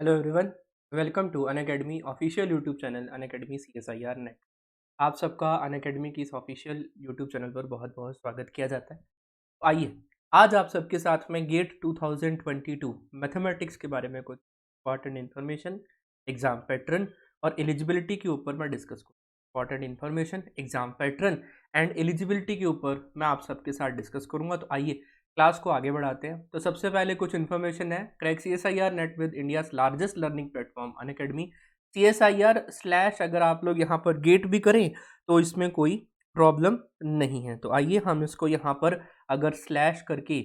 Hello everyone, welcome to Unacademy official YouTube channel Unacademy CSIR NET. आप सबका Unacademy की इस ऑफिशियल यूट्यूब चैनल पर बहुत बहुत स्वागत किया जाता है। तो आइए, आज आप सबके साथ में गेट 2022 मैथमेटिक्स के बारे में कुछ इंपॉर्टेंट इन्फॉर्मेशन, एग्जाम पैटर्न और एलिजिबिलिटी के ऊपर मैं डिस्कस करूँ। Important information, exam pattern and eligibility के ऊपर मैं आप सबके साथ डिस्कस करूँगा। तो आइए क्लास को आगे बढ़ाते हैं। तो सबसे पहले कुछ इन्फॉर्मेशन है। Crack CSIR net with India's largest learning platform Unacademy CSIR/ अगर आप लोग यहाँ पर गेट भी करें तो इसमें कोई प्रॉब्लम नहीं है। तो आइए हम इसको यहाँ पर अगर स्लैश करके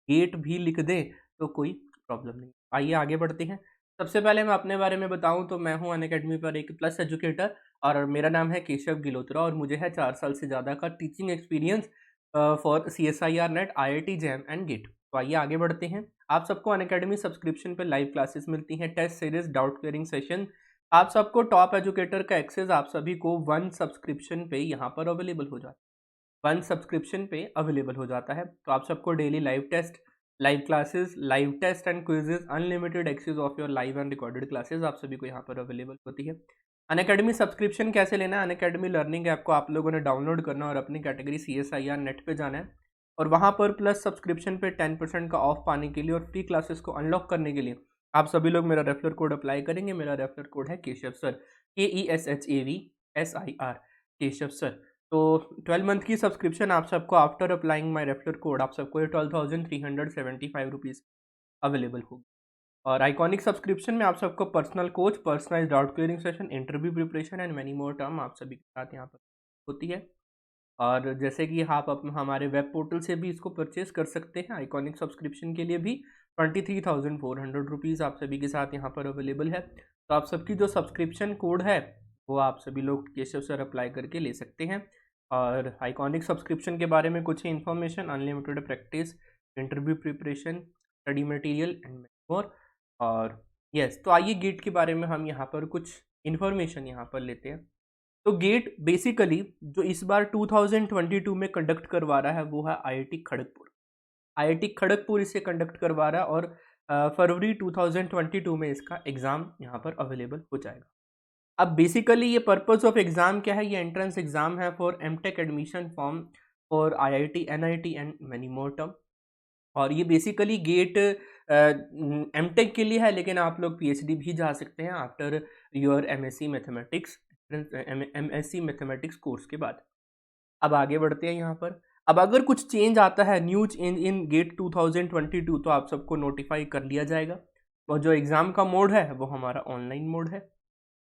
गेट भी लिख दें तो कोई प्रॉब्लम नहीं। आइए आगे बढ़ते हैं। सबसे पहले मैं अपने बारे में बताऊं तो मैं हूं अनअकैडमी पर एक प्लस एजुकेटर और मेरा नाम है केशव गिलोत्रा और मुझे है 4 साल से ज़्यादा का teaching experience for CSIR NET, IIT JAM and GATE. तो आइए आगे बढ़ते हैं। आप सबको अनअकैडमी सब्सक्रिप्शन पर लाइव क्लासेस मिलती हैं, test series, doubt clearing session. आप सबको टॉप एजुकेटर का एक्सेस आप सभी को वन सब्सक्रिप्शन पे यहाँ पर अवेलेबल हो जाता है। वन सब्सक्रिप्शन पे अवेलेबल हो जाता है। तो आप सबको daily live test, live classes, live test and quizzes, unlimited access of your live and recorded classes आप सभी को यहाँ पर अवेलेबल होती है। अनअकैडमी सब्सक्रिप्शन कैसे लेना है? अनअकैडमी लर्निंग ऐप को आप लोगों ने डाउनलोड करना और अपनी कैटेगरी CSIR नेट पे जाना है और वहाँ पर प्लस सब्सक्रिप्शन पे 10% का ऑफ पाने के लिए और फ्री क्लासेस को अनलॉक करने के लिए आप सभी लोग मेरा रेफरल कोड अप्लाई करेंगे। मेरा रेफरल कोड है Keshav sir, KESHAVSIR, Keshav sir. तो 12 मंथ की सब्सक्रिप्शन आप सबको after applying my referral code आप सबको ये 12,375 रुपीज़ अवेलेबल होगी। और आइकॉनिक सब्सक्रिप्शन में आप सबको personal coach, personalised doubt clearing session, interview preparation and many more term आप सभी के साथ यहाँ पर होती है। और जैसे कि आप हमारे वेब पोर्टल से भी इसको परचेज कर सकते हैं। आइकॉनिक सब्सक्रिप्शन के लिए भी 23,400 रुपीज़ आप सभी के साथ यहाँ पर अवेलेबल है। तो आप सबकी जो सब्सक्रिप्शन कोड है वो आप सभी लोग केशव सर अप्लाई करके ले सकते हैं। और आइकॉनिक सब्सक्रिप्शन के बारे में कुछ ही information, unlimited practice, interview preparation, study material and more. और यस, तो आइए गेट के बारे में हम यहाँ पर कुछ इन्फॉर्मेशन यहाँ पर लेते हैं। तो गेट बेसिकली जो इस बार 2022 में कंडक्ट करवा रहा है वो है IIT खड़गपुर। IIT खड़गपुर इसे कंडक्ट करवा रहा है और फरवरी 2022 में इसका एग्ज़ाम यहाँ पर अवेलेबल हो जाएगा। अब बेसिकली ये पर्पस ऑफ एग्ज़ाम क्या है? ये एंट्रेंस एग्ज़ाम है for MTech admission form for IIT, NIT and many more term. और ये बेसिकली गेट एमटेक के लिए है, लेकिन आप लोग PhD भी जा सकते हैं after your MSc mathematics, MSc mathematics course के बाद। अब आगे बढ़ते हैं यहाँ पर। अब अगर कुछ चेंज आता है, न्यू चेंज इन गेट 2022, तो आप सबको नोटिफाई कर लिया जाएगा। और जो एग्ज़ाम का मोड है वो हमारा ऑनलाइन मोड है।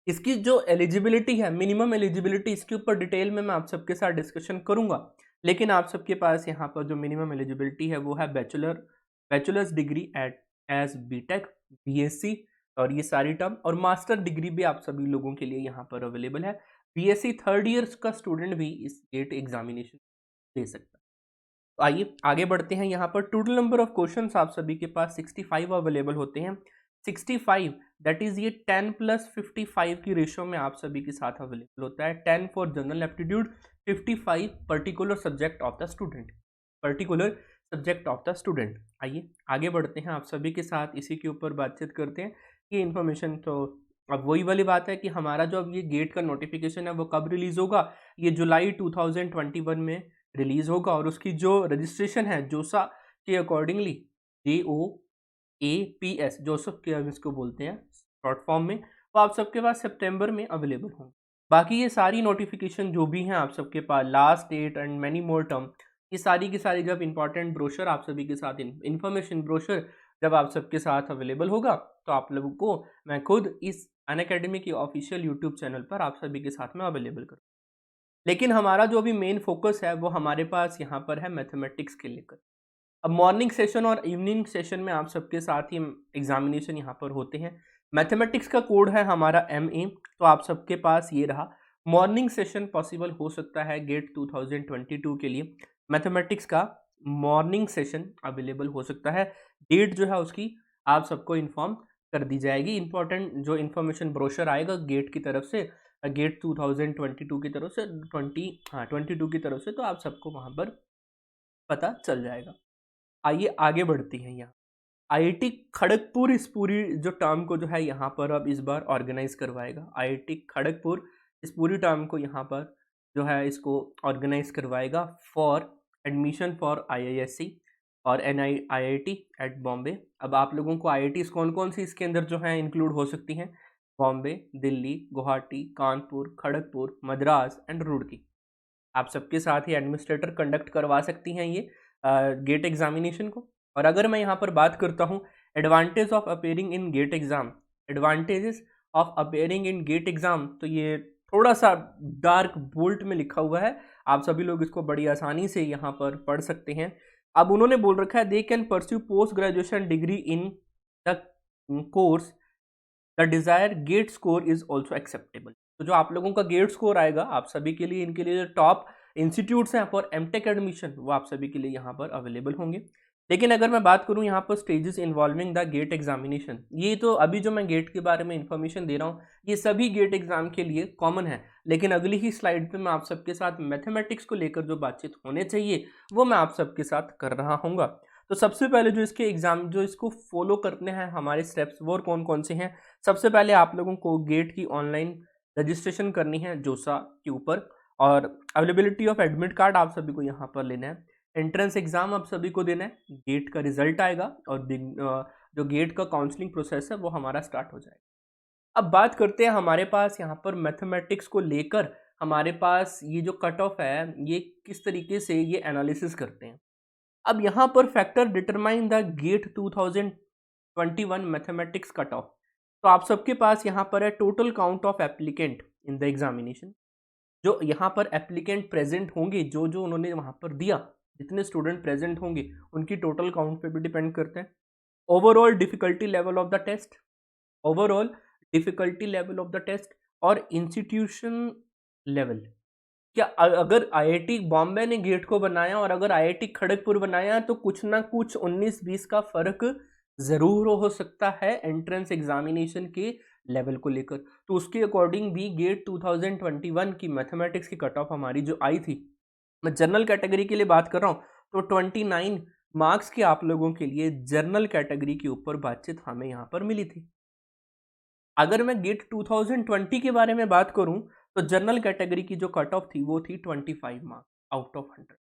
इसकी जो एलिजिबिलिटी है, मिनिमम एलिजिबिलिटी, इसके ऊपर डिटेल में मैं आप सबके साथ डिस्कशन करूंगा। लेकिन आप सबके पास यहाँ पर जो मिनिमम एलिजिबिलिटी है वो है bachelor's degree at as BTech, BSc और ये सारी टर्म, और मास्टर डिग्री भी आप सभी लोगों के लिए यहाँ पर अवेलेबल है। BSc थर्ड ईयर्स का स्टूडेंट भी इस गेट एग्जामिनेशन दे सकता है। तो आइए आगे बढ़ते हैं। यहाँ पर टोटल नंबर ऑफ क्वेश्चंस आप सभी के पास 65 अवेलेबल होते हैं। 65 दैट इज ये 10 + 55 की रेशियो में आप सभी के साथ अवेलेबल होता है। 10 for general aptitude, 55 particular subject of the student, particular subject of the student. आइए आगे बढ़ते हैं, आप सभी के साथ इसी के ऊपर बातचीत करते हैं। ये इन्फॉर्मेशन तो अब वही वाली बात है कि हमारा जो अब ये गेट का नोटिफिकेशन है वो कब रिलीज होगा? ये जुलाई 2021 में रिलीज होगा और उसकी जो रजिस्ट्रेशन है जोसा के अकॉर्डिंगली, JOAPS, जोसेफ के हम इसको बोलते हैं शॉर्ट फॉर्म में, वो आप सबके पास सितंबर में अवेलेबल होंगे। बाकी ये सारी नोटिफिकेशन जो भी हैं आप सबके पास, last date and many more term, ये सारी की सारी जब इंपॉर्टेंट ब्रोशर आप सभी के साथ, इंफॉर्मेशन ब्रोशर जब आप सबके साथ अवेलेबल होगा तो आप लोगों को मैं खुद इस अनअकैडमी की ऑफिशियल यूट्यूब चैनल पर आप सभी के साथ में अवेलेबल करूँ। लेकिन हमारा जो अभी मेन फोकस है वो हमारे पास यहाँ पर है मैथमेटिक्स के लेकर। अब मॉर्निंग सेशन और इवनिंग सेशन में आप सबके साथ ही एग्जामिनेशन यहाँ पर होते हैं। मैथमेटिक्स का कोड है हमारा MA, तो आप सबके पास ये रहा। मॉर्निंग सेशन पॉसिबल हो सकता है गेट 2022 के लिए, मैथमेटिक्स का मॉर्निंग सेशन अवेलेबल हो सकता है। डेट जो है उसकी आप सबको इन्फॉर्म कर दी जाएगी। इंपॉर्टेंट जो इन्फॉर्मेशन ब्रोशर आएगा गेट की तरफ से, गेट 2022 की तरफ से, 22 की तरफ से, तो आप सबको वहाँ पर पता चल जाएगा। आइए आगे बढ़ते हैं यहाँ। आईआईटी खड़गपुर इस पूरी जो टर्म को जो है यहाँ पर अब इस बार ऑर्गेनाइज करवाएगा। आईआईटी खड़गपुर इस पूरी टर्म को यहाँ पर जो है इसको ऑर्गेनाइज करवाएगा फॉर एडमिशन फॉर आईआईएससी और आईआईटी एट बॉम्बे। अब आप लोगों को आईआईटीज कौन कौन सी इसके अंदर जो है इंक्लूड हो सकती हैं? बॉम्बे, दिल्ली, गुवाहाटी, कानपुर, खड़गपुर, मद्रास एंड रुड़की। आप सबके साथ ही एडमिनिस्ट्रेटर कंडक्ट करवा सकती हैं ये गेट एग्जामिनेशन को। और अगर मैं यहाँ पर बात करता हूँ advantage of appearing in GATE exam, advantages of appearing in GATE exam, तो ये थोड़ा सा डार्क बोल्ट में लिखा हुआ है, आप सभी लोग इसको बड़ी आसानी से यहाँ पर पढ़ सकते हैं। अब उन्होंने बोल रखा है they can pursue post graduation degree in the course the desire GATE score is also acceptable. तो जो आप लोगों का गेट स्कोर आएगा आप सभी के लिए, इनके लिए जो टॉप इंस्टीट्यूट्स हैं फॉर एमटेक एडमिशन वो आप सभी के लिए यहाँ पर अवेलेबल होंगे। लेकिन अगर मैं बात करूँ यहाँ पर stages involving the GATE examination, ये तो अभी जो मैं गेट के बारे में इंफॉर्मेशन दे रहा हूँ ये सभी गेट एग्जाम के लिए कॉमन है, लेकिन अगली ही स्लाइड पे मैं आप सबके साथ मैथमेटिक्स को लेकर जो बातचीत होने चाहिए वो मैं आप सबके साथ कर रहा हूँगा। तो सबसे पहले जो इसके एग्जाम जो इसको फॉलो करने हैं हमारे स्टेप्स वो कौन कौन से हैं? सबसे पहले आप लोगों को गेट की ऑनलाइन रजिस्ट्रेशन करनी है जोसा के ऊपर, और अवेलेबिलिटी ऑफ एडमिट कार्ड आप सभी को यहाँ पर लेना है। एंट्रेंस एग्जाम आप सभी को देना है, गेट का रिजल्ट आएगा और जो गेट का काउंसलिंग प्रोसेस है वो हमारा स्टार्ट हो जाएगा। अब बात करते हैं हमारे पास यहाँ पर मैथमेटिक्स को लेकर हमारे पास ये जो कट ऑफ है ये किस तरीके से ये एनालिसिस करते हैं। अब यहाँ पर factor determine the GATE 2021 mathematics cut off. तो आप सबके पास यहाँ पर है total count of applicant in the examination, जो यहाँ पर एप्लीकेंट प्रेजेंट होंगे, जो जो उन्होंने वहाँ पर दिया, जितने स्टूडेंट प्रेजेंट होंगे उनकी टोटल काउंट पे भी डिपेंड करते हैं। Overall difficulty level of the test, overall difficulty level of the test और इंस्टीट्यूशन लेवल। क्या अगर आईआईटी बॉम्बे ने गेट को बनाया और अगर आईआईटी खड़गपुर बनाया तो कुछ ना कुछ 19-20 का फर्क जरूर हो सकता है एंट्रेंस एग्जामिनेशन के लेवल को लेकर। तो उसके अकॉर्डिंग भी गेट 2021 की मैथमेटिक्स की कट ऑफ हमारी जो आई थी, मैं जनरल कैटेगरी के लिए बात कर रहा हूँ, तो 29 मार्क्स की आप लोगों के लिए जनरल कैटेगरी के ऊपर बातचीत हमें यहाँ पर मिली थी। अगर मैं गेट 2020 के बारे में बात करूं तो जनरल कैटेगरी की जो कट ऑफ थी वो थी 25 marks out of 100,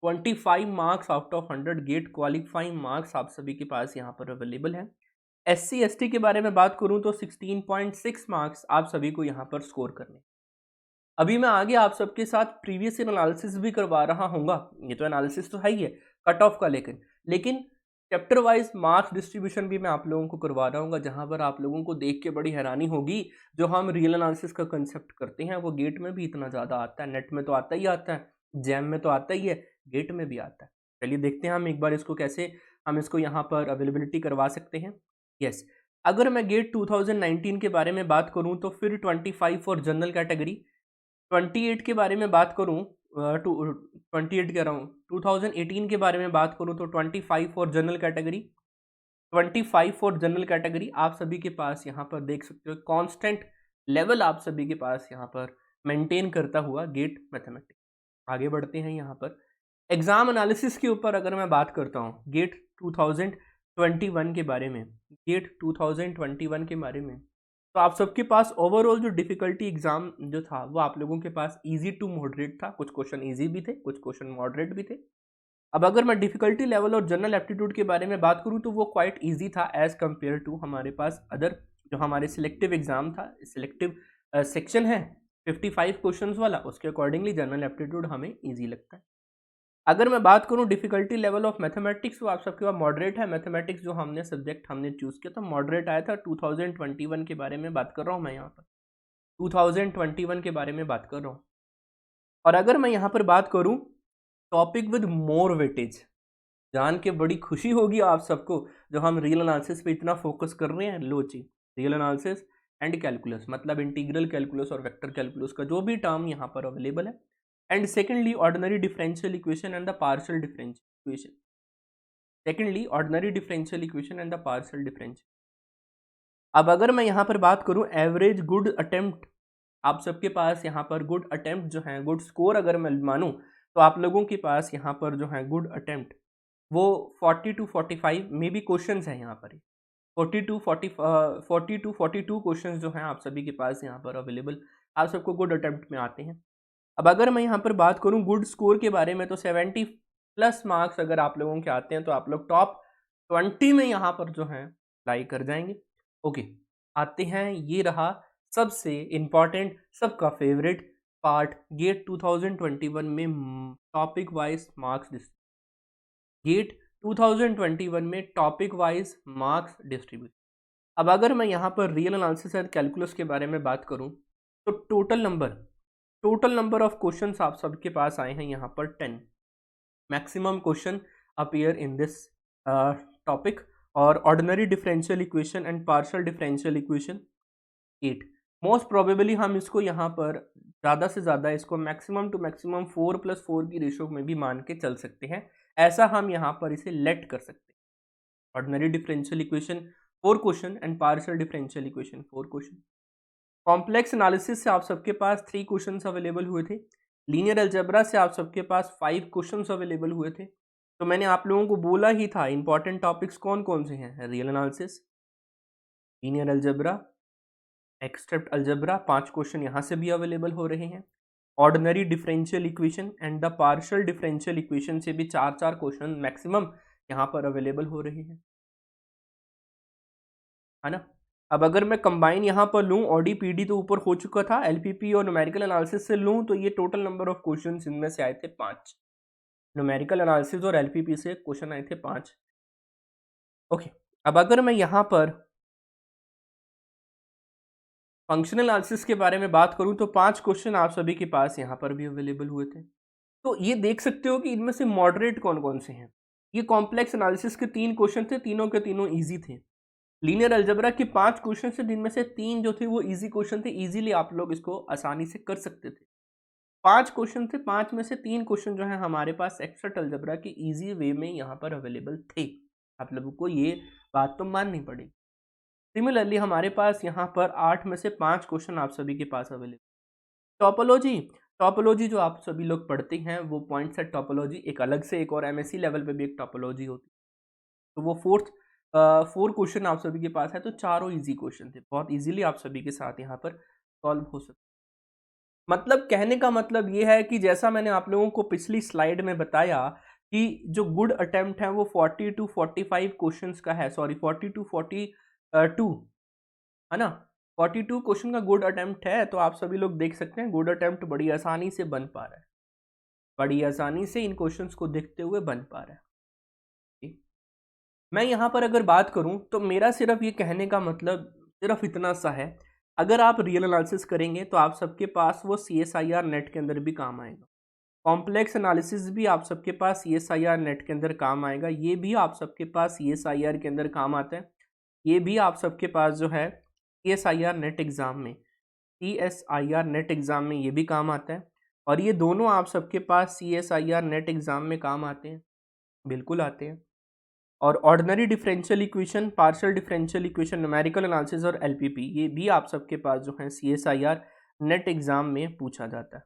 25 marks out of 100 GATE qualifying marks आप सभी के पास यहाँ पर अवेलेबल है। SC ST के बारे में बात करूं तो 16.6 मार्क्स आप सभी को यहाँ पर स्कोर करने। अभी मैं आगे आप सबके साथ प्रीवियस एनालिसिस भी करवा रहा हूँगा, ये तो एनालिसिस तो है ही है कट ऑफ का, लेकिन चैप्टर वाइज मार्क्स डिस्ट्रीब्यूशन भी मैं आप लोगों को करवा रहा हूँ, जहाँ पर आप लोगों को देख के बड़ी हैरानी होगी। जो हम रियल एनालिसिस का कंसेप्ट करते हैं वो गेट में भी इतना ज़्यादा आता है, नेट में तो आता ही आता है, जैम में तो आता ही है, गेट में भी आता है। चलिए देखते हैं हम एक बार इसको कैसे हम इसको यहाँ पर अवेलेबिलिटी करवा सकते हैं। यस, अगर मैं गेट 2019 के बारे में बात करूँ तो फिर 25 फॉर जनरल कैटेगरी, 28 के बारे में बात करूँ 28 कह रहा हूँ 2018 के बारे में बात करूँ तो 25 for general category, 25 for general category आप सभी के पास यहाँ पर देख सकते हो कांस्टेंट लेवल आप सभी के पास यहाँ पर मेंटेन करता हुआ गेट मैथमेटिक्स। आगे बढ़ते हैं यहाँ पर एग्जाम एनालिसिस के ऊपर अगर मैं बात करता हूँ गेट 2021 के बारे में, गेट 2021 के बारे में, तो आप सबके पास ओवरऑल जो डिफिकल्टी एग्जाम जो था वो आप लोगों के पास इजी टू मॉडरेट था, कुछ क्वेश्चन इजी भी थे, कुछ क्वेश्चन मॉडरेट भी थे। अब अगर मैं डिफिकल्टी लेवल और जनरल एप्टीट्यूड के बारे में बात करूं तो वो क्वाइट इजी था एज कंपेयर टू हमारे पास अदर जो हमारे सिलेक्टिव एग्जाम था, सिलेक्टिव सेक्शन है 55 क्वेश्चंस वाला, उसके अकॉर्डिंगली जनरल एप्टीट्यूड हमें ईजी लगता है। अगर मैं बात करूं डिफिकल्टी लेवल ऑफ मैथमेटिक्स, वो आप सबके पास मॉडरेट है। मैथमेटिक्स जो हमने सब्जेक्ट हमने चूज किया था मॉडरेट आया था। 2021 के बारे में बात कर रहा हूं मैं यहाँ पर, 2021 के बारे में बात कर रहा हूँ। और अगर मैं यहाँ पर बात करूँ टॉपिक विद मोर वेटेज, जान के बड़ी खुशी होगी आप सबको जो हम रियल एनालिसिस पे इतना फोकस कर रहे हैं। लो जी, रियल एनालिसिस एंड कैलकुलस मतलब इंटीग्रल कैलकुलस और वेक्टर कैलकुलस का जो भी टर्म यहाँ पर अवेलेबल है, and secondly ordinary differential equation and the partial differential equation, secondly ordinary differential equation and the partial differential. अब अगर मैं यहाँ पर बात करूँ एवरेज गुड अटेम्प्ट, आप सबके पास यहाँ पर गुड अटेम्प्ट जो है, गुड स्कोर अगर मैं मानूँ तो आप लोगों के पास यहाँ पर जो है गुड अटेम्प्ट वो 40 to 45 में भी क्वेश्चंस हैं यहाँ पर। 40 to 42 क्वेश्चंस जो हैं आप सभी के पास यहाँ पर अवेलेबल, आप सबको गुड अटेम्प्ट में आते हैं। अब अगर मैं यहाँ पर बात करूँ गुड स्कोर के बारे में, तो 70 प्लस मार्क्स अगर आप लोगों के आते हैं तो आप लोग टॉप 20 में यहाँ पर जो है अप्लाई कर जाएंगे। ओके, आते हैं, ये रहा सबसे इम्पॉर्टेंट, सबका फेवरेट पार्ट, गेट 2021 में टॉपिक वाइज मार्क्स गेट 2021 में टॉपिक वाइज मार्क्स डिस्ट्रीब्यूट। अब अगर मैं यहाँ पर रियल एनालिसिस एंड कैलकुलस के बारे में बात करूँ, तो टोटल नंबर ऑफ क्वेश्चंस आप सबके पास आए हैं यहाँ पर 10। Maximum question appear in this topic, और ordinary differential equation and partial differential equation 8। Most probably हम इसको यहाँ पर ज़्यादा से ज़्यादा इसको मैक्सिमम टू मैक्सिमम 4+4 की रेशो में भी मान के चल सकते हैं, ऐसा हम यहाँ पर इसे लेट कर सकते हैं। Ordinary differential equation 4 question and partial differential equation 4 question. Complex analysis से आप सबके पास 3 क्वेश्चंस अवेलेबल हुए थे। लीनियर अलजेब्रा से आप सबके पास 5 क्वेश्चंस अवेलेबल हुए थे। तो मैंने आप लोगों को बोला ही था इंपॉर्टेंट टॉपिक्स कौन कौन से हैं, real analysis, linear algebra, extract algebra, 5 question यहाँ से भी अवेलेबल हो रहे हैं। Ordinary differential equation and the partial differential equation से भी 4 क्वेश्चन मैक्सिमम यहाँ पर अवेलेबल हो रहे हैं, है ना। अब अगर मैं कंबाइन यहाँ पर लूँ, ऑडी पीडी तो ऊपर हो चुका था, एलपीपी और न्यूमेरिकल एनालिसिस से लूँ तो ये टोटल नंबर ऑफ क्वेश्चन इनमें से आए थे 5। न्यूमेरिकल एनालिसिस और एलपीपी से क्वेश्चन आए थे 5। ओके, अब अगर मैं यहाँ पर फंक्शनल एनालिसिस के बारे में बात करूँ, तो 5 क्वेश्चन आप सभी के पास यहाँ पर भी अवेलेबल हुए थे। तो ये देख सकते हो कि इनमें से मॉडरेट कौन कौन से हैं। ये कॉम्प्लेक्स एनालिसिस के 3 क्वेश्चन थे, तीनों के तीनों ईजी थे। लीनियर अलजेब्रा के 5 क्वेश्चन थे, जिनमें से 3 जो थे वो इजी क्वेश्चन थे, इजीली आप लोग इसको आसानी से कर सकते थे। 5 क्वेश्चन थे, 5 में से 3 क्वेश्चन जो है हमारे पास एक्स्ट्रा अलजेब्रा के इजी वे में यहाँ पर अवेलेबल थे। आप लोगों को ये बात तो माननी पड़ेगी। सिमिलरली हमारे पास यहाँ पर 8 में से 5 क्वेश्चन आप सभी के पास अवेलेबल। टॉपोलॉजी जो आप सभी लोग पढ़ते हैं, वो पॉइंट सेट टॉपोलॉजी एक अलग से, एक और एमएससी लेवल पे भी एक टॉपोलॉजी होती है, तो वो 4 क्वेश्चन आप सभी के पास है। तो चारों इजी क्वेश्चन थे, बहुत इजीली आप सभी के साथ यहाँ पर सॉल्व हो सकते। मतलब कहने का मतलब ये है कि जैसा मैंने आप लोगों को पिछली स्लाइड में बताया कि जो गुड अटेम्प्ट है वो 40 to 45 क्वेश्चंस का है, सॉरी 40 to 42 है ना। 42 क्वेश्चन का गुड अटेम्प्ट है, तो आप सभी लोग देख सकते हैं गुड अटेम्प्ट बड़ी आसानी से बन पा रहा है, बड़ी आसानी से इन क्वेश्चंस को देखते हुए बन पा रहा है। मैं यहाँ पर अगर बात करूँ तो मेरा सिर्फ ये कहने का मतलब सिर्फ इतना सा है, अगर आप रियल एनालिसिस करेंगे तो आप सबके पास वो CSIR नेट के अंदर भी काम आएगा। कॉम्प्लेक्स एनालिसिस भी आप सबके पास CSIR नेट के अंदर काम आएगा, ये भी आप सबके पास CSIR के अंदर काम आता है। ये भी आप सबके पास जो है CSIR नेट एग्ज़ाम में, CSIR नेट एग्ज़ाम में ये भी काम आता है, और ये दोनों आप सबके पास CSIR नेट एग्ज़ाम में काम आते हैं, बिल्कुल आते हैं। और ordinary differential equation, partial differential equation, numerical analysis और एलपीपी, ये भी आप सबके पास जो है CSIR नेट एग्ज़ाम में पूछा जाता है।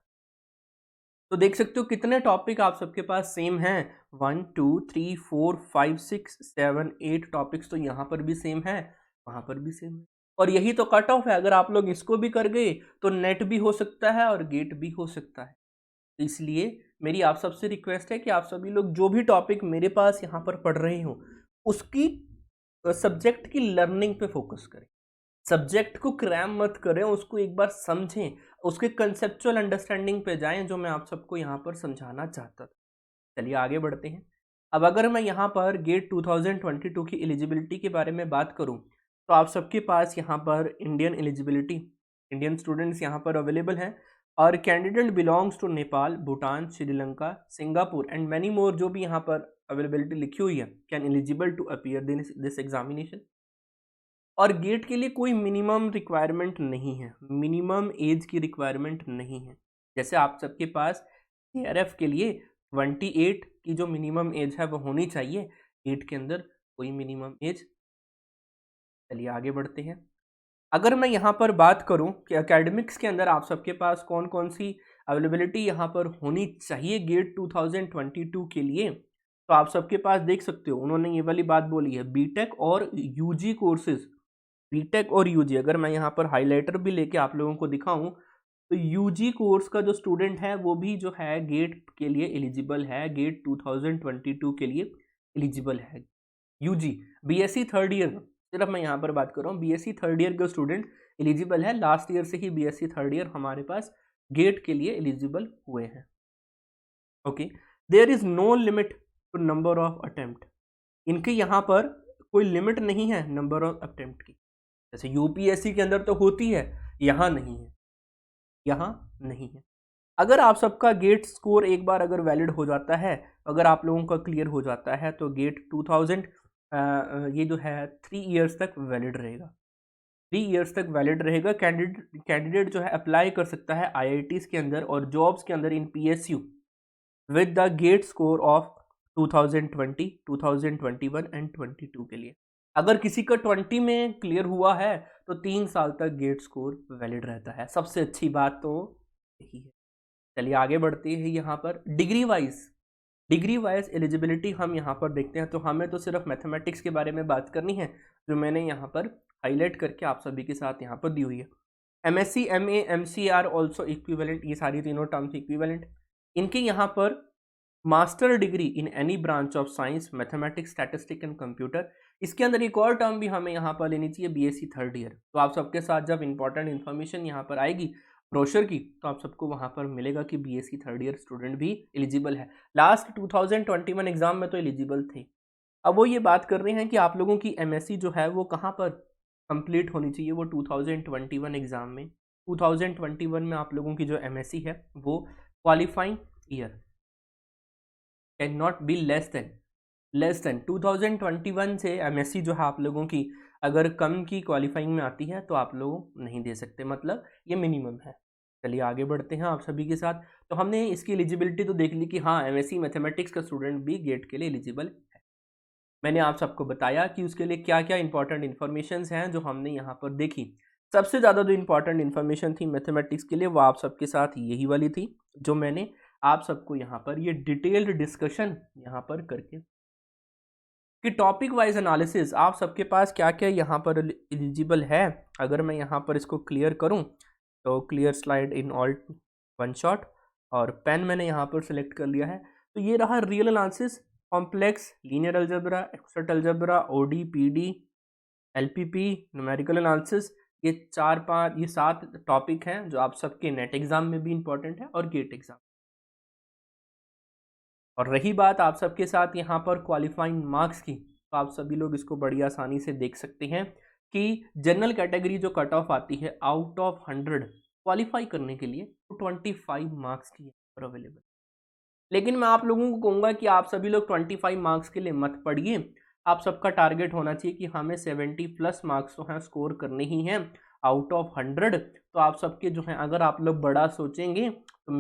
तो देख सकते हो कितने टॉपिक आप सबके पास सेम हैं, 1 2 3 4 5 6 7 8 टॉपिक्स तो यहाँ पर भी सेम है, वहाँ पर भी सेम है, और यही तो कट ऑफ है। अगर आप लोग इसको भी कर गए तो नेट भी हो सकता है और गेट भी हो सकता है। तो इसलिए मेरी आप सबसे रिक्वेस्ट है कि आप सभी लोग जो भी टॉपिक मेरे पास यहाँ पर पढ़ रहे हो, उसकी सब्जेक्ट की लर्निंग पे फोकस करें, सब्जेक्ट को क्रैम मत करें, उसको एक बार समझें, उसके कंसेप्चुअल अंडरस्टैंडिंग पे जाएं, जो मैं आप सबको यहाँ पर समझाना चाहता था। चलिए आगे बढ़ते हैं। अब अगर मैं यहाँ पर गेट 2022 की एलिजिबिलिटी के बारे में बात करूँ, तो आप सबके पास यहाँ पर इंडियन एलिजिबिलिटी, इंडियन स्टूडेंट्स यहाँ पर अवेलेबल हैं, और candidate belongs to Nepal, Bhutan, Sri Lanka, Singapore and many more, जो भी यहाँ पर अवेलेबिलिटी लिखी हुई है, can eligible to appear this examination. और गेट के लिए कोई मिनिमम रिक्वायरमेंट नहीं है, मिनिमम एज की रिक्वायरमेंट नहीं है। जैसे आप सबके पास ARF के लिए 28 की जो मिनिमम एज है वो होनी चाहिए, गेट के अंदर कोई मिनिमम एज। चलिए आगे बढ़ते हैं। अगर मैं यहाँ पर बात करूँ कि एकेडमिक्स के अंदर आप सबके पास कौन कौन सी अवेलेबिलिटी यहाँ पर होनी चाहिए गेट 2022 के लिए, तो आप सबके पास देख सकते हो उन्होंने ये वाली बात बोली है, बीटेक और यूजी कोर्सेज, बीटेक और यूजी। अगर मैं यहाँ पर हाईलाइटर भी लेके आप लोगों को दिखाऊं तो यूजी कोर्स का जो स्टूडेंट है वो भी जो है गेट के लिए एलिजिबल है, गेट 2022 के लिए एलिजिबल है। यूजी बीएससी थर्ड ईयर, सिर्फ मैं यहाँ पर बात कर रहा हूँ, बीएससी थर्ड ईयर का स्टूडेंट एलिजिबल है। लास्ट ईयर से ही बीएससी थर्ड ईयर हमारे पास गेट के लिए एलिजिबल हुए हैं। Okay, there is no limit to number of attempt. इनके यहाँ पर कोई लिमिट नहीं है नंबर ऑफ अटेम्प्ट की, जैसे यूपीएससी के अंदर तो होती है, यहाँ नहीं है, यहाँ नहीं है। अगर आप सबका गेट स्कोर एक बार अगर वैलिड हो जाता है, अगर आप लोगों का क्लियर हो जाता है तो गेट 2000 ये जो है 3 इयर्स तक वैलिड रहेगा, 3 इयर्स तक वैलिड रहेगा। कैंडिडेट जो है अप्लाई कर सकता है आईआईटीज के अंदर और जॉब्स के अंदर in PSU with the GATE score of 2020, 2021 and 22 के लिए। अगर किसी का 20 में क्लियर हुआ है तो 3 साल तक गेट स्कोर वैलिड रहता है। सबसे अच्छी बात तो यही है। चलिए आगे बढ़ते हैं। यहाँ पर डिग्री वाइज एलिजिबिलिटी हम यहाँ पर देखते हैं, तो हमें तो सिर्फ मैथमेटिक्स के बारे में बात करनी है जो मैंने यहाँ पर हाईलाइट करके आप सभी के साथ यहाँ पर दी हुई है। MSc, MA, MC are also equivalent, ये सारी तीनों टर्म्स इक्विवेलेंट। इनके यहाँ पर master degree in any branch of science, mathematics, statistic and computer. इसके अंदर एक और टर्म भी हमें यहाँ पर लेनी चाहिए, बीएससी थर्ड ईयर। तो आप सबके साथ जब इंपॉर्टेंट इन्फॉर्मेशन यहाँ पर आएगी ब्रोशर की, तो आप सबको वहाँ पर मिलेगा कि बीएससी थर्ड ईयर स्टूडेंट भी एलिजिबल है। लास्ट 2021 एग्जाम में तो एलिजिबल थे। अब वो ये बात कर रहे हैं कि आप लोगों की एमएससी जो है वो कहाँ पर कंप्लीट होनी चाहिए, वो 2021 एग्जाम में। 2021 में आप लोगों की जो एमएससी है वो qualifying year can not be less than 2021 से एमएससी जो है आप लोगों की अगर कम की क्वालिफाइंग में आती है तो आप लोग नहीं दे सकते, मतलब ये मिनिमम है। चलिए आगे बढ़ते हैं आप सभी के साथ। तो हमने इसकी एलिजिबिलिटी तो देख ली कि हाँ एमएससी मैथमेटिक्स का स्टूडेंट भी गेट के लिए एलिजिबल है। मैंने आप सबको बताया कि उसके लिए क्या क्या इंपॉर्टेंट इन्फॉर्मेशन हैं जो हमने यहाँ पर देखी। सबसे ज़्यादा जो इंपॉर्टेंट इन्फॉर्मेशन थी मैथमेटिक्स के लिए वो आप सबके साथ यही वाली थी जो मैंने आप सबको यहाँ पर ये डिटेल्ड डिस्कशन यहाँ पर करके कि टॉपिक वाइज एनालिसिस आप सबके पास क्या क्या यहाँ पर एलिजिबल है। अगर मैं यहाँ पर इसको क्लियर करूँ तो clear slide in all one shot, और पेन मैंने यहाँ पर सिलेक्ट कर लिया है। तो ये रहा real analysis, complex, linear algebra, expert algebra, OD, PD, LPP, numerical analysis. ये 7 टॉपिक हैं जो आप सबके नेट एग्जाम में भी इंपॉर्टेंट है और गेट एग्जाम। और रही बात आप सबके साथ यहाँ पर क्वालिफाइंग मार्क्स की, तो आप सभी लोग इसको बड़ी आसानी से देख सकते हैं कि जनरल कैटेगरी जो कट ऑफ आती है आउट ऑफ 100 क्वालिफाई करने के लिए तो 25 मार्क्स की है अवेलेबल। लेकिन मैं आप लोगों को कहूँगा कि आप सभी लोग 25 मार्क्स के लिए मत पढ़िए। आप सबका टारगेट होना चाहिए कि हमें 70+ मार्क्स जो हैं स्कोर करने ही हैं आउट ऑफ 100। तो आप सबके जो हैं अगर आप लोग बड़ा सोचेंगे तो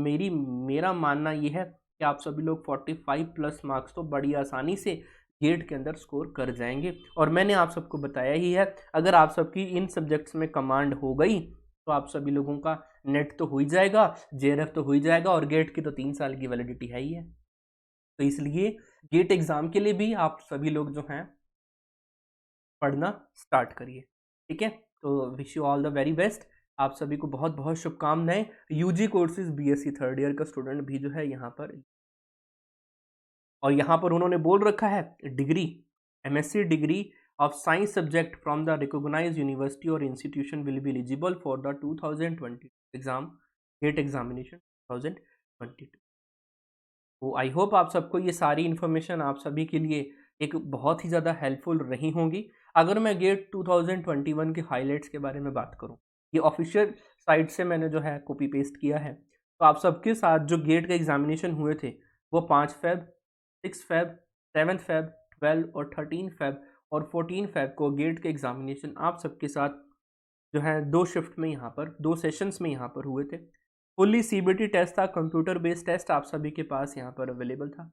मेरा मानना ये है कि आप सभी लोग 45+ मार्क्स तो बड़ी आसानी से गेट के अंदर स्कोर कर जाएंगे। और मैंने आप सबको बताया ही है, अगर आप सबकी इन सब्जेक्ट्स में कमांड हो गई तो आप सभी लोगों का नेट तो हो ही जाएगा, जेआरएफ तो हो ही जाएगा, और गेट की तो 3 साल की वैलिडिटी है ही है। तो इसलिए गेट एग्जाम के लिए भी आप सभी लोग जो हैं पढ़ना स्टार्ट करिए, ठीक है। तो wish you all the very best, आप सभी को बहुत बहुत शुभकामनाएं। UG courses BSc third year का स्टूडेंट भी जो है यहाँ पर, और यहाँ पर उन्होंने बोल रखा है degree, MSc degree of science subject from the recognized university or institution will be eligible for the 2020 exam, GATE examination 2022। तो आई होप आप सबको ये सारी इन्फॉर्मेशन आप सभी के लिए एक बहुत ही ज़्यादा हेल्पफुल रही होंगी। अगर मैं गेट 2021 के हाईलाइट्स के बारे में बात करूँ, ये ऑफिशियल साइट से मैंने जो है कॉपी पेस्ट किया है। तो आप सबके साथ जो गेट के एग्जामिनेशन हुए थे वो 5 फेब, 6 फेब, 7 फेब, 12 और 13 फेब और 14 फेब को गेट के एग्जामिनेशन आप सबके साथ जो है 2 शिफ्ट में यहाँ पर 2 सेशंस में यहाँ पर हुए थे। फुल्ली सीबीटी टेस्ट था, कंप्यूटर बेस्ड टेस्ट आप सभी के पास यहाँ पर अवेलेबल था,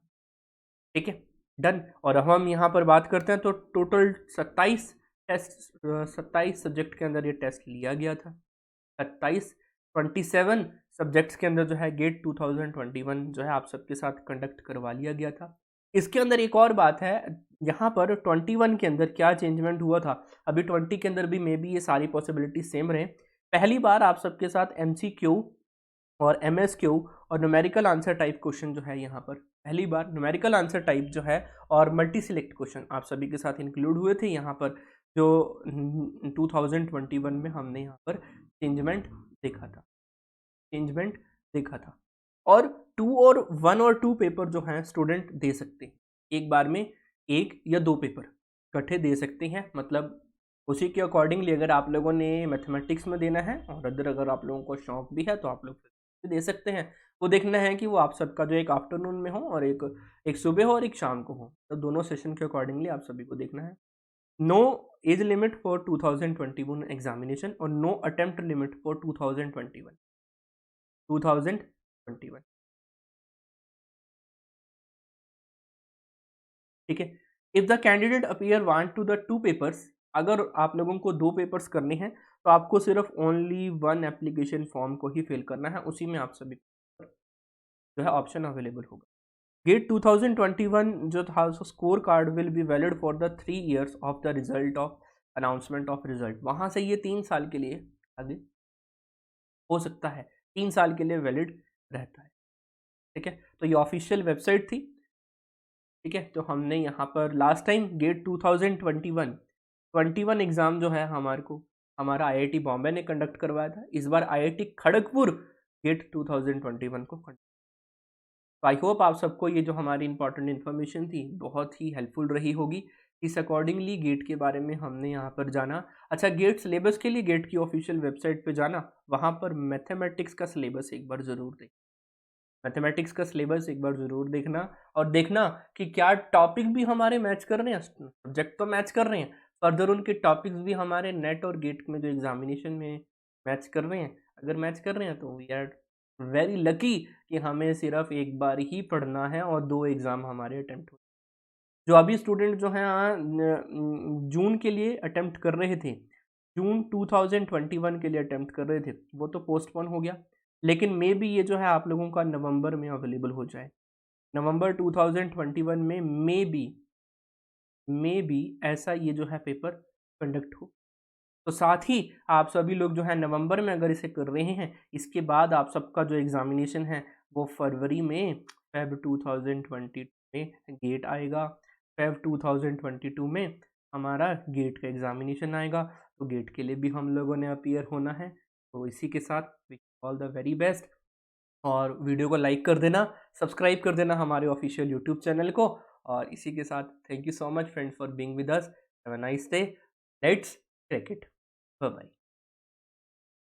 ठीक है, डन। और अब हम यहाँ पर बात करते हैं तो टोटल 27 सब्जेक्ट के अंदर ये टेस्ट लिया गया था। 27 सब्जेक्ट्स के अंदर जो है गेट 2021 जो है आप सबके साथ कंडक्ट करवा लिया गया था। इसके अंदर एक और बात है, यहाँ पर 21 के अंदर क्या चेंजमेंट हुआ था, अभी 20 के अंदर भी मे बी ये सारी पॉसिबिलिटी सेम रहे। पहली बार आप सबके साथ MCQ और MSQ और न्यूमेरिकल आंसर टाइप क्वेश्चन जो है यहाँ पर पहली बार न्यूमेरिकल आंसर टाइप जो है और मल्टी सिलेक्ट क्वेश्चन आप सभी के साथ इंक्लूड हुए थे यहाँ पर, जो 2021 में हमने यहाँ पर चेंजमेंट देखा था। और 1 और 2 पेपर जो हैं स्टूडेंट दे सकते हैं, एक बार में 1 या 2 पेपर इकट्ठे दे सकते हैं, मतलब उसी के अकॉर्डिंगली अगर आप लोगों ने मैथमेटिक्स में देना है और अगर आप लोगों को शौक भी है तो आप लोग दे सकते हैं। वो देखना है कि वो आप सबका जो एक आफ्टरनून में हो और एक सुबह हो और एक शाम को हो, तो दोनों सेशन के अकॉर्डिंगली आप सभी को देखना है। No age limit for 2021 examination और नो अटेम्प्ट लिमिट फॉर 2021 ठीक है। If the candidate appear want to the 2 papers, अगर आप लोगों को 2 पेपर्स करने हैं तो आपको सिर्फ ओनली 1 एप्लीकेशन फॉर्म को ही फिल करना है, उसी में आप सभी जो है ऑप्शन अवेलेबल होगा। गेट 2021 जो था score card will be valid for the 3 years of the result of announcement of result, वहां से ये 3 साल के लिए आगे हो सकता है, 3 साल के लिए वैलिड रहता है। ठीक है, तो ये ऑफिशियल वेबसाइट थी। ठीक है, तो हमने यहाँ पर लास्ट टाइम गेट 2021 एग्ज़ाम जो है हमारा IIT बॉम्बे ने कंडक्ट करवाया था। इस बार IIT खड़गपुर गेट 2021 को कंडक्ट। तो आई होप आप सबको ये जो हमारी इंपॉर्टेंट इन्फॉर्मेशन थी बहुत ही हेल्पफुल रही होगी। इस अकॉर्डिंगली गेट के बारे में हमने यहाँ पर जाना। अच्छा, गेट सिलेबस के लिए गेट की ऑफिशियल वेबसाइट पे जाना, वहाँ पर मैथमेटिक्स का सिलेबस एक बार ज़रूर देखें। मैथमेटिक्स का सिलेबस एक बार ज़रूर देखना और देखना कि क्या टॉपिक भी हमारे मैच कर रहे हैं, सब्जेक्ट तो मैच कर रहे हैं, फर्दर उनके टॉपिक्स भी हमारे नेट और गेट में जो एग्जामिनेशन में मैच कर रहे हैं। अगर मैच कर रहे हैं तो वी आर वेरी लकी कि हमें सिर्फ एक बार ही पढ़ना है और 2 एग्ज़ाम हमारे अटेम्प्ट हो। जो अभी स्टूडेंट जो हैं जून के लिए अटेम्प्ट कर रहे थे, जून 2021 के लिए अटेम्प्ट कर रहे थे, वो तो पोस्टपोन हो गया, लेकिन मे बी ये जो है आप लोगों का नवंबर में अवेलेबल हो जाए। नवंबर 2021 में मे बी ऐसा ये जो है पेपर कंडक्ट हो। तो साथ ही आप सभी लोग जो है नवंबर में अगर इसे कर रहे हैं, इसके बाद आप सबका जो एग्ज़ामिनेशन है वो फरवरी में फेब 2022 में गेट आएगा। फेब 2022 में हमारा गेट का एग्ज़ामिनेशन आएगा, तो गेट के लिए भी हम लोगों ने अपीयर होना है। तो इसी के साथ wish all the very best, और वीडियो को लाइक कर देना, सब्सक्राइब कर देना हमारे ऑफिशियल यूट्यूब चैनल को। और इसी के साथ thank you so much friends for being with us. Have a nice day, let's take it, bye bye.